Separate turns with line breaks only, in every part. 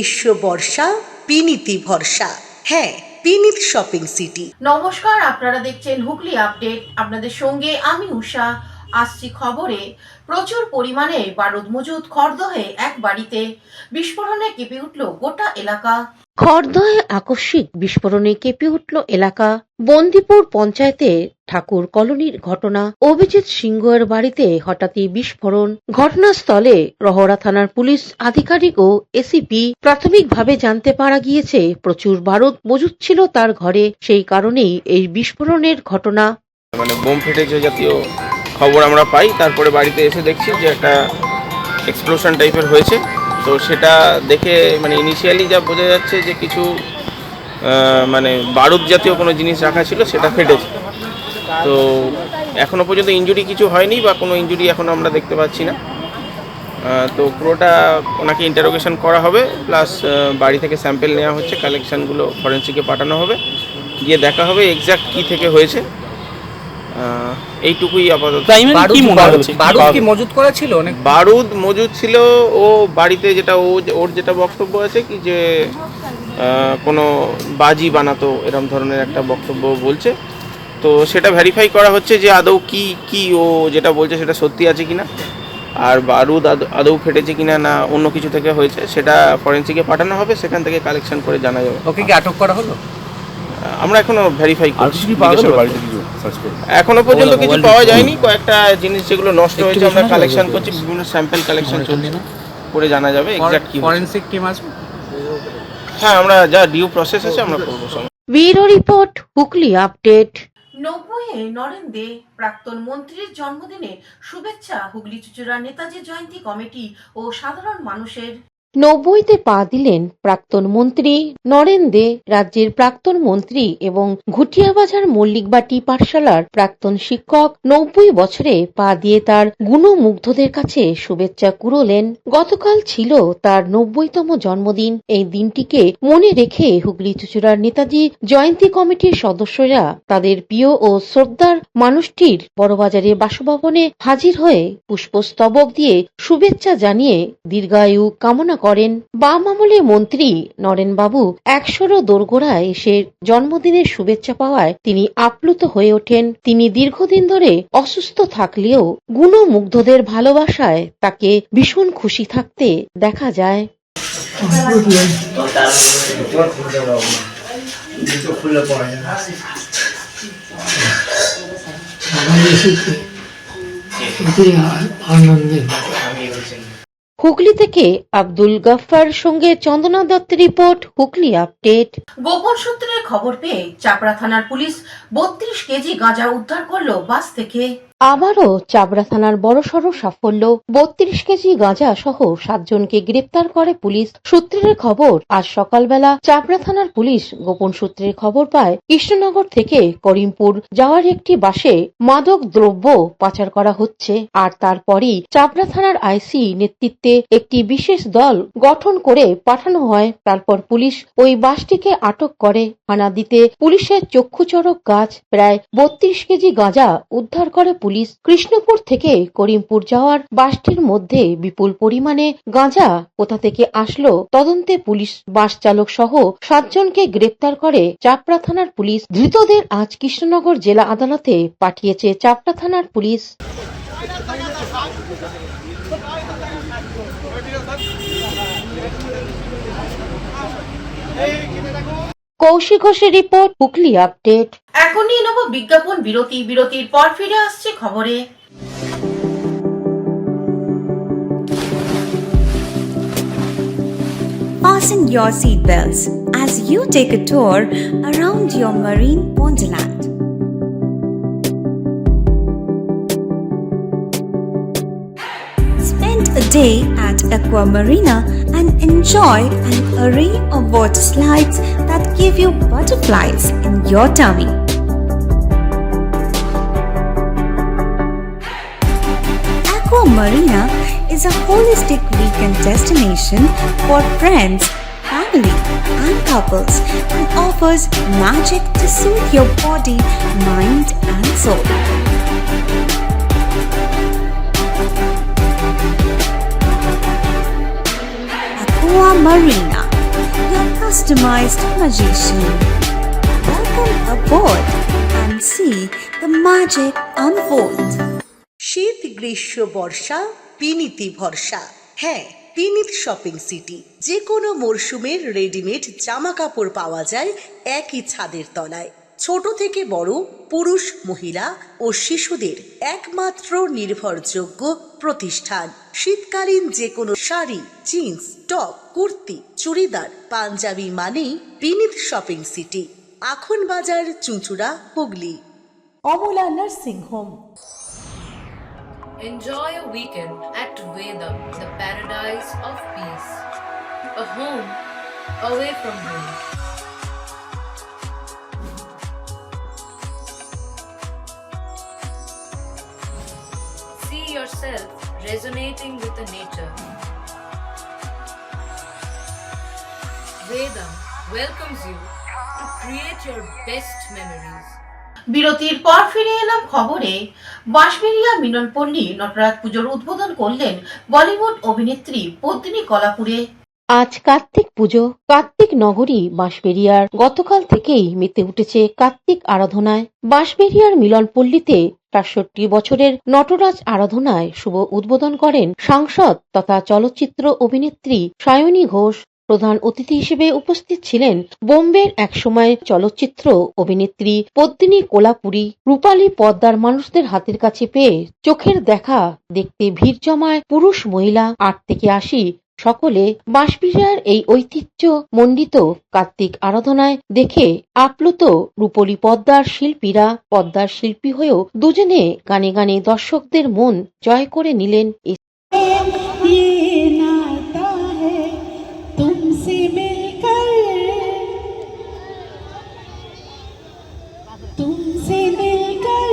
গ্রীষ্ম বর্ষা পিনিতি ভরসা। হ্যাঁ, পিনিত শপিং সিটি।
নমস্কার, আপনারা দেখছেন হুগলি আপডেট। আপনাদের সঙ্গে আমি উষা। আসছি খবরে। প্রচুর পরিমাণে বারুদ মজুদ খড়দহে এক বাড়িতে বিস্ফোরণে কেঁপে উঠল গোটা এলাকা।
খড়দহে আকস্মিক বিস্ফোরণে কেঁপে উঠল এলাকা। বন্দিপুর পঞ্চায়েতের ঠাকুর কলোনির ঘটনা। অভিজিৎ সিংহের বাড়িতে হঠাৎই বিস্ফোরণ। ঘটনাস্থলে রহরা থানার পুলিশ আধিকারিক ও এসিপি। প্রাথমিকভাবে জানতে পারা গিয়েছে প্রচুর বারুদ মজুদ ছিল তার ঘরে, সেই কারণেই এই বিস্ফোরণের ঘটনা।
বোম ফেটেছে জাতীয় খবর আমরা পাই, তারপরে বাড়িতে এসে দেখছি যে একটা এক্সপ্লোশন টাইপের হয়েছে। তো সেটা দেখে ইনিশিয়ালি যা বোঝা যাচ্ছে যে কিছু বারুদ জাতীয় কোনো জিনিস রাখা ছিল, সেটা ফেটেছে। তো এখনো পর্যন্ত ইনজুরি কিছু হয়নি বা কোনো ইনজুরি এখনো আমরা দেখতে পাচ্ছি না। তো পুরোটা ওনাকে ইন্টারোগেশন করা হবে, প্লাস বাড়ি থেকে স্যাম্পেল নেওয়া হচ্ছে, কালেকশানগুলো ফরেন্সিকে পাঠানো হবে, গিয়ে দেখা হবে এক্স্যাক্ট কী থেকে হয়েছে। এইটুকুই আপাতত।
বারুদ কি মজুদ করা ছিল? অনেক
বারুদ মজুদ ছিল। ও বাড়িতে যেটা ওর যেটা বক্তব্য আছে কি যে কোনো বাজি বানাতো, এরকম ধরনের একটা বক্তব্য বলছে। তো সেটা ভেরিফাই করা হচ্ছে যে আদৌ কি ও যেটা বলছে সেটা সত্যি আছে কিনা, আর বারুদ আদৌ ফেটেছে কিনা না অন্য কিছু থেকে হয়েছে, সেটা ফরেন্সিকে পাঠানো হবে, সেখান থেকে কালেকশন করে জানা যাবে।
ওকে কি আটক করা হলো?
আমরা এখনো ভেরিফাই করছি। এখনো পর্যন্ত কিছু পাওয়া যায়নি। কয়েকটা জিনিস যেগুলো নষ্ট হয়েছে আমরা কালেকশন করছি, বিভিন্ন স্যাম্পল কালেকশন চলছে, করে জানা যাবে এক্স্যাক্ট কি।
ফরেনসিক টিম আসবে?
হ্যাঁ, আমরা যা ডিউ প্রসেস আছে আমরা করবো।
Bureau report, Hooghly update.
90-এ নরেন দে প্রাক্তন মন্ত্রীর জন্মদিনে শুভেচ্ছা হুগলি চুঁচুড়া নেতাজি জয়ন্তী কমিটি ও সাধারণ মানুষের।
90তে পা দিলেন প্রাক্তন মন্ত্রী নরেন দে। রাজ্যের প্রাক্তন মন্ত্রী এবং ঘুটিয়াবাজার মল্লিকবাটি পাঠশালার প্রাক্তন শিক্ষক 90 বছরে পা দিয়ে তার গুণমুগ্ধদের কাছে শুভেচ্ছা কুড়োলেন। গতকাল ছিল তার 90তম জন্মদিন। এই দিনটিকে মনে রেখে হুগলি চুঁচুড়ার নেতাজি জয়ন্তী কমিটির সদস্যরা তাদের প্রিয় ও শ্রদ্ধার মানুষটির বড়বাজারে বাসভবনে হাজির হয়ে পুষ্পস্তবক দিয়ে শুভেচ্ছা জানিয়ে দীর্ঘায়ু কামনা করেন। বাম আমলে মন্ত্রী নরেন বাবু 100 দোরগোড়ায় এসে জন্মদিনের শুভেচ্ছা পাওয়ায় তিনি আপ্লুত হয়ে ওঠেন। তিনি দীর্ঘদিন ধরে অসুস্থ থাকলেও গুণমুগ্ধদের ভালোবাসায় তাকে ভীষণ খুশি থাকতে দেখা যায়। হুগলি থেকে আব্দুল গাফফার সঙ্গে চন্দনা দত্তের রিপোর্ট, হুগলি আপডেট।
গোপন সূত্রের খবর পেয়ে চাপড়া থানার পুলিশ 32 কেজি গাঁজা উদ্ধার করলো বাস থেকে।
আবারও চাপড়া থানার বড়সড় সাফল্য। 32 কেজি গাঁজা সহ 7 জনকে গ্রেপ্তার করে পুলিশ। সূত্রের খবর, আজ সকালবেলা চাপড়া থানার পুলিশ গোপন সূত্রের খবর পায় কৃষ্ণনগর থেকে করিমপুর যাওয়ার একটি বাসে মাদক দ্রব্য পাচার করা হচ্ছে। আর তারপরই চাপড়া থানার আইসি নেতৃত্বে একটি বিশেষ দল গঠন করে পাঠানো হয়। তারপর পুলিশ ওই বাসটিকে আটক করে। হানা দিতে পুলিশের চক্ষুচড়ক কাজ। প্রায় 32 কেজি গাঁজা উদ্ধার করে পুলিশ। কৃষ্ণপুর থেকে করিমপুর যাওয়ার বাসটির মধ্যে বিপুল পরিমাণে গাঁজা কোথা থেকে আসলো তদন্তে পুলিশ বাস চালক সহ 7 জনকে গ্রেপ্তার করে চাপড়া থানার পুলিশ। ধৃতদের আজ কৃষ্ণনগর জেলা আদালতে পাঠিয়েছে চাপড়া থানার পুলিশ। কৌশিক ঘোষের রিপোর্ট, হুগলি আপডেট।
এখনই নেব বিজ্ঞাপন বিরতি। বিরতির পর ফিরে আসছে খবরে।
Fasten your seatbelts as you take a tour around your marine wonderland. Spend a day at Aqua Marina and enjoy an array of water slides that give you butterflies in your tummy. Aqua Marina is a holistic weekend destination for friends, family, and couples and offers magic to soothe your body, mind, and soul. Aqua Marina, customized magician. Welcome aboard and see the magic unfold.
শীত গ্রীষ্ম বর্ষা পিনিতি ভরসা। হ্যাঁ, পিনিত shopping city. যে কোনো মরশুমের readymade জামা কাপড় পাওয়া যায় একই ছাদের তলায়। ছোট থেকে বড়, পুরুষ মহিলা ও শিশুদের একমাত্র নির্ভরযোগ্য প্রতিষ্ঠান। শীতকালীন যে কোনো শাড়ি, জিন্স, টপ, কুর্তি, চুড়িদার, পাঞ্জাবি মানেই পিনিত শপিং সিটি। আখন বাজার, চুঁচুড়া, Hooghly. Amala nursing home.
Enjoy a weekend at Vedam, the paradise of peace. A home away from home. See yourself resonating with the nature. Vedam welcomes you to create your best memories.
বিরতির পর ফিরে এলাম খবরে। বাঁশবেড়িয়া মিলনপল্লী নটরাজ পুজোর উদ্বোধন করলেন বলিউড অভিনেত্রী পদ্মিনী কলাপুরে।
আজ কার্তিক পুজো। কার্তিক নগরী বাঁশবেড়িয়ার গতকাল থেকেই মেতে উঠেছে কার্তিক আরাধনায়। বাঁশবেড়িয়ার মিলনপল্লীতে ৬৭ বছরের নটরাজ আরাধনায় শুভ উদ্বোধন করেন সাংসদ তথা চলচ্চিত্র অভিনেত্রী সায়নী ঘোষ। প্রধান অতিথি হিসেবে উপস্থিত ছিলেন বোম্বের একসময় চলচ্চিত্র অভিনেত্রী পদ্মিনী কোলাপুরী। রূপালী পর্দার মানুষদের হাতের কাছে পেয়ে চোখের দেখা দেখতে ভিড় জমায় পুরুষ মহিলা ৮ থেকে ৮০ সকলে। বাঁশবেড়িয়ার এই ঐতিহ্য মণ্ডিত কার্তিক আরাধনায় দেখে আপ্লুত রূপলী পর্দার শিল্পীরা। পর্দার শিল্পী হয়েও দুজনে গানে গানে দর্শকদের মন জয় করে নিলেন।
तुमसे मिलकर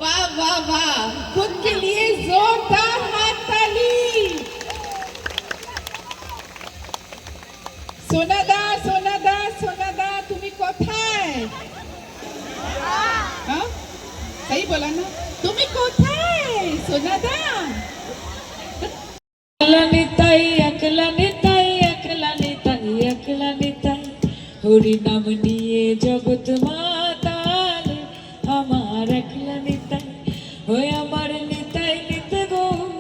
वाह वाह वाह, खुद के लिए जोरदार हाथ ताली। সোনাদা সোনাদা সোনাদা তুমি কোথায়? হ্যাঁ সही बोला ना, তুমি কোথায় সোনাদা? হরি নাম নিয়ে জগৎ মাতাল আমার একলা নিতাই, হয়ে আমার নিতাই নিত গৌর।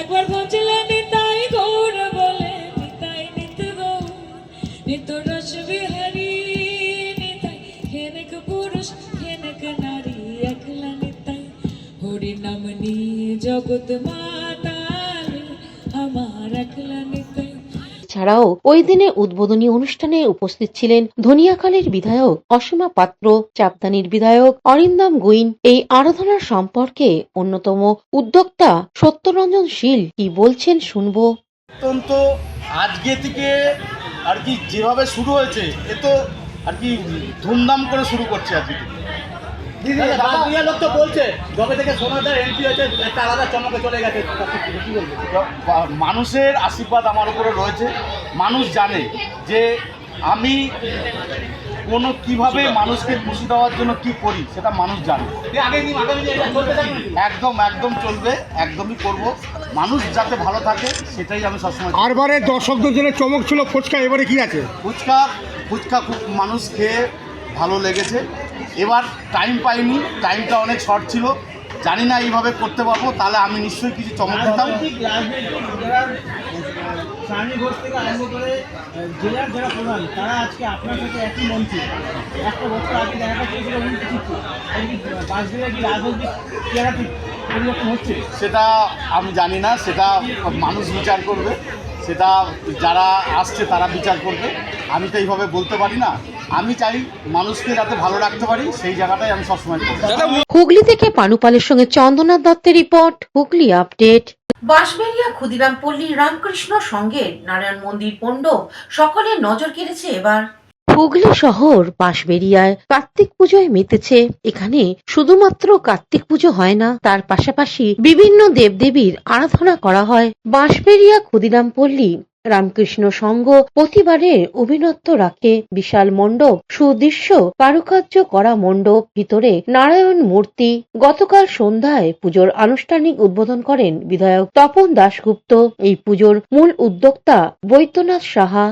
একবার পৌঁছলে নিতাই গৌর বলে, নিতাই নিত গৌর নিত রস বিহারী নিতাই, হেনক পুরুষ হেনক নারী একলা নিতাই, হরি নাম নিয়ে জগৎ মাতাল আমার একলা নিতাই।
এছাড়াও ওই দিনে উদ্বোধনী অনুষ্ঠানে উপস্থিত ছিলেন ধনিয়াখালীর বিধায়ক অসীমা পাত্র, চাপদানির বিধায়ক অরিন্দম গুইন। এই আরাধনার সম্পর্কে অন্যতম উদ্যোক্তা সত্যরঞ্জন শীল কি বলছেন শুনবো।
অত্যন্ত আজকে থেকে আর কি যেভাবে শুরু হয়েছে এ তো আর কি ধুমধাম করে শুরু করছে আজকে থেকে। লোক তো বলছে যবে থেকে সোনাদার এন্ট্রি হয়েছে একটা আলাদা চমকে চলে গেছে। কি বলবো, মানুষের আশীর্বাদ আমার উপরে রয়েছে। মানুষ জানে যে আমি কোনো কিভাবে মানুষকে খুশি দেওয়ার জন্য কি করি সেটা মানুষ জানে। একদম একদম চলবে, একদমই করব। মানুষ যাতে ভালো থাকে সেটাই আমি সবসময়।
আরবারে দর্শকদের জন্য চমক ছিল ফুচকা, এবারে কি আছে?
ফুচকা খুব মানুষ খেয়ে ভালো লেগেছে। এবার টাইম পাইনি, টাইমটা অনেক শর্ট ছিল। জানি না এইভাবে করতে পারবো, তাহলে আমি নিশ্চয়ই কিছু চমক দিতাম।
সায়নী ঘোষ থেকে আরম্ভ করে জেলার যারা প্রধান তারা আজকে আপনার সাথে একই মঞ্চে একটা বছর আগে দেখা যাচ্ছে বাঁশবেড়িয়া কি রাজনৈতিক চেহারাটি পরিবর্তন হচ্ছে
সেটা আমি জানি না, সেটা মানুষ বিচার করবে, সেটা যারা আসছে তারা বিচার করবে। আমি তো এইভাবে বলতে পারি না। আমি চাই মানুষকে যাতে ভালো রাখতে পারি, সেই জায়গাটাই আমি সবসময় করি।
হুগলি থেকে পানুপালের সঙ্গে চন্দনা দত্তের রিপোর্ট, হুগলি আপডেট।
বাঁশবেড়িয়া ক্ষুদিরাম পল্লী রামকৃষ্ণ সংঘের নারায়ণ মন্দির পণ্ড সকলের নজর কেড়েছে এবার।
হুগলি শহর বাঁশবেড়িয়ায় কার্তিক পুজোয় মেতেছে। এখানে শুধুমাত্র কার্তিক পুজো হয় না, তার পাশাপাশি বিভিন্ন দেবদেবীর আরাধনা করা হয়। বাঁশবেড়িয়া ক্ষুদিরাম পল্লী রামকৃষ্ণ সংঘ প্রতিবারের অভিনত্ব রাখে। বিশাল মণ্ডপ, সুদৃশ্য কারুকার্য করা মণ্ডপ, ভিতরে নারায়ণ মূর্তি। গতকাল সন্ধ্যায় পুজোর আনুষ্ঠানিক উদ্বোধন করেন বিধায়ক তপন দাশগুপ্ত। এই পুজোর মূল উদ্যোক্তা বৈদ্যনাথ সাহা।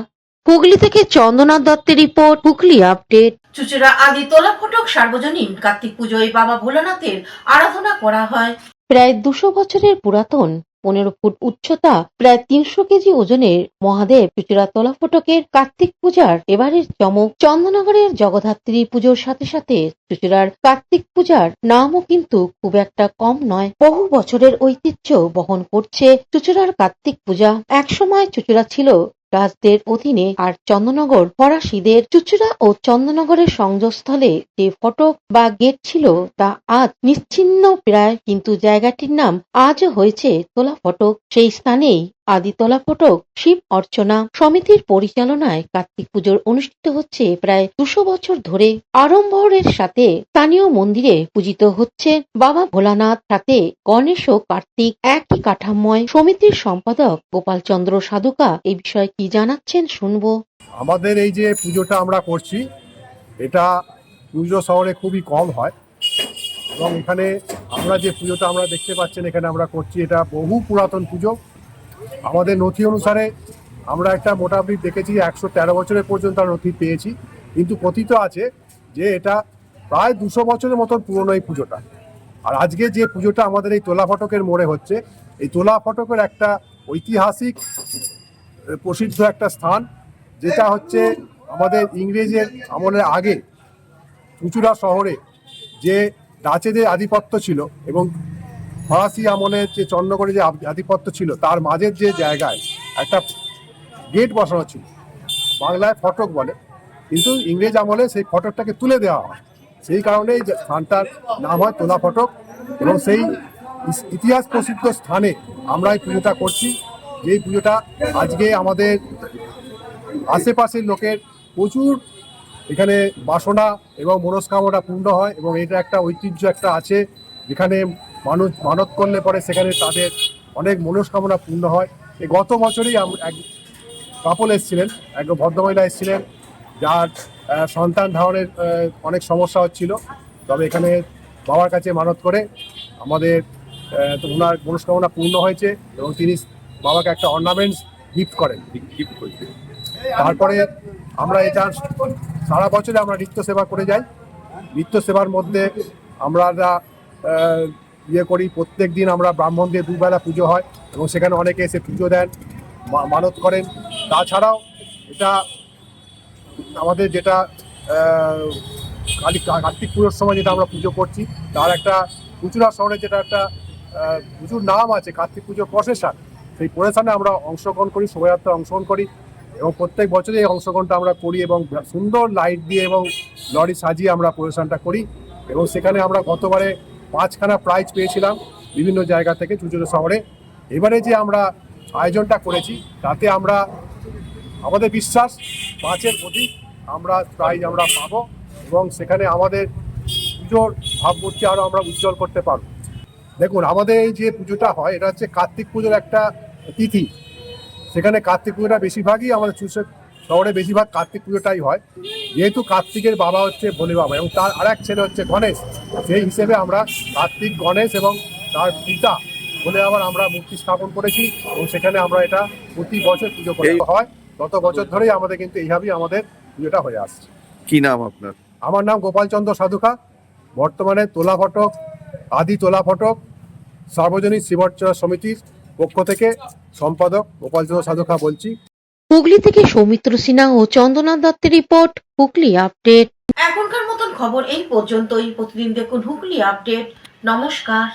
হুগলি থেকে চন্দ্রনাথ দত্তের রিপোর্ট, হুগলি আপডেট।
চুচুড়া আদি তোলা ফটক সার্বজনীন কার্তিক পুজোয় বাবা ভোলানাথের আরাধনা করা হয়।
প্রায় 200 বছরের পুরাতন 15 ফুট উচ্চতা, প্রায় 300 কেজি ওজনের মহাদেব চুচুড়া তোলা ফটকের কার্তিক পূজার এবারের চমক। চন্দননগরের জগদ্ধাত্রী পুজোর সাথে সাথে চুচুড়ার কার্তিক পূজার নামও কিন্তু খুব একটা কম নয়। বহু বছরের ঐতিহ্য বহন করছে চুচুড়ার কার্তিক পূজা। একসময় চুচুড়া ছিল রাজদের অধীনে, আর চন্দননগর ফরাসিদের। চুচুড়া ও চন্দননগরের সংযোগস্থলে যে ফটক বা গেট ছিল তা আজ নিশ্চিহ্ন প্রায়, কিন্তু জায়গাটির নাম আজও হয়েছে তোলা ফটক। সেই স্থানেই আদি তোলা ফটক শিব অর্চনা সমিতির পরিচালনায় কার্তিক পুজোর অনুষ্ঠিত হচ্ছে প্রায় 200 বছর ধরে। আড়ম্বরের সাথে স্থানীয় মন্দিরে পূজিত হচ্ছে বাবা ভোলানাথ, সাথে গণেশ ও কার্তিক একই কাঠাময়। সমিতির সম্পাদক গোপাল চন্দ্র সাধুকা এই বিষয়ে কি জানাচ্ছেন শুনবো।
আমাদের এই যে পুজোটা আমরা করছি, এটা পুজো শহরে খুবই কম হয়, এবং এখানে আমরা যে পুজোটা আমরা দেখতে পাচ্ছেন এখানে আমরা করছি, এটা বহু পুরাতন পুজো। আমাদের নথি অনুসারে আমরা একটা মোটামুটি দেখেছি 113 বছরের পর্যন্ত নথি পেয়েছি, কিন্তু কথিত আছে যে এটা প্রায় 200 বছরের মতন পুরনো এই পুজোটা। আর আজকে যে পুজোটা আমাদের এই তোলা ফটকের মোড়ে হচ্ছে, এই তোলা ফটকের একটা ঐতিহাসিক প্রসিদ্ধ একটা স্থান, যেটা হচ্ছে আমাদের ইংরেজের আমলের আগে চুচুড়া শহরে যে ডাচেদের আধিপত্য ছিল এবং ফরাসি আমলের যে চন্দ্রনগরে যে আধিপত্য ছিল, তার মাঝের যে জায়গায় একটা গেট বসানো ছিল, বাংলায় ফটক বলে, কিন্তু ইংরেজ আমলে সেই ফটকটাকে তুলে দেওয়া হয়। সেই কারণে এই স্থানটার নাম হয় তোলা ফটক, এবং সেই ইতিহাস প্রসিদ্ধ স্থানে আমরা এই পুজোটা করছি। যেই পুজোটা আজকে আমাদের আশেপাশের লোকের প্রচুর এখানে বাসনা এবং মনস্কামনা পূর্ণ হয়, এবং এটা একটা ঐতিহ্য একটা আছে, যেখানে মানুষ মানত করলে পরে সেখানে তাদের অনেক মনস্কামনা পূর্ণ হয়। এই গত বছরই এক কাপল এসেছিলেন, এক ভদ্রমহিলা এসেছিলেন, যার সন্তান ধারণের অনেক সমস্যা হচ্ছিল, তবে এখানে বাবার কাছে মানত করে আমাদের ওনার মনস্কামনা পূর্ণ হয়েছে, এবং তিনি বাবাকে একটা অর্নামেন্টস গিফট করেন। তারপরে আমরা এটা সারা বছরে আমরা নিত্য সেবা করে যাই। নিত্য সেবার মধ্যে আমরা ইয়ে করি, প্রত্যেক দিন আমরা ব্রাহ্মণদের দুবেলা পুজো হয়, এবং সেখানে অনেকে এসে পুজো দেন, মানত করেন। তাছাড়াও এটা আমাদের যেটা কার্তিক পুজোর সময় যেটা আমরা পুজো করছি, তার একটা চুচুড়া শহরে যেটা একটা প্রচুর নাম আছে, কার্তিক পুজো প্রসেশন। সেই প্রসেশনে আমরা অংশগ্রহণ করি, শোভাযাত্রা অংশগ্রহণ করি, এবং প্রত্যেক বছরই এই অংশগ্রহণটা আমরা করি, এবং সুন্দর লাইট দিয়ে এবং লরি সাজিয়ে আমরা প্রসেশনটা করি। এবং সেখানে আমরা গতবারে 5খানা প্রাইজ পেয়েছিলাম বিভিন্ন জায়গা থেকে চুচুড়া শহরে। এবারে যে আমরা আয়োজনটা করেছি, তাতে আমরা আমাদের বিশ্বাস 5-এর অধিক আমরা প্রাইজ আমরা পাবো, এবং সেখানে আমাদের পুজোর ভাবমূর্তি আরও আমরা উজ্জ্বল করতে পারবো। দেখুন, আমাদের এই যে পুজোটা হয়, এটা হচ্ছে কার্তিক পুজোর একটা তিথি। সেখানে কার্তিক পুজোটা বেশিরভাগই আমাদের চুচুড়া শহরে বেশিরভাগ কার্তিক পুজোটাই হয়, যেহেতু কার্তিকের বাবা হচ্ছে ভোলে বাবা এবং তার আরেক ছেলে হচ্ছে গণেশ। সেই হিসেবে আমরা কার্তিক, গণেশ এবং তার পিতা ভোলে বাবার আমরা মূর্তি স্থাপন করেছি, এবং সেখানে আমরা এটা প্রতি বছর পুজো করা হয়। গত বছর ধরেই আমাদের কিন্তু এইভাবেই আমাদের পুজোটা হয়ে আসছে।
কি নাম আপনার?
আমার নাম গোপাল চন্দ্র সাধুকা। বর্তমানে তোলা ফটক, আদি তোলা ফটক সার্বজনীন শিবর্চনা সমিতির পক্ষ থেকে সম্পাদক গোপাল চন্দ্র সাধুকা বলছি।
হুগলি থেকে সৌমিত্র সিনহা ও চন্দ্রনাথ দত্তের রিপোর্ট, হুগলি আপডেট।
এখনকার মতন খবর এই পর্যন্তই। প্রতিদিন দেখুন হুগলি আপডেট। নমস্কার।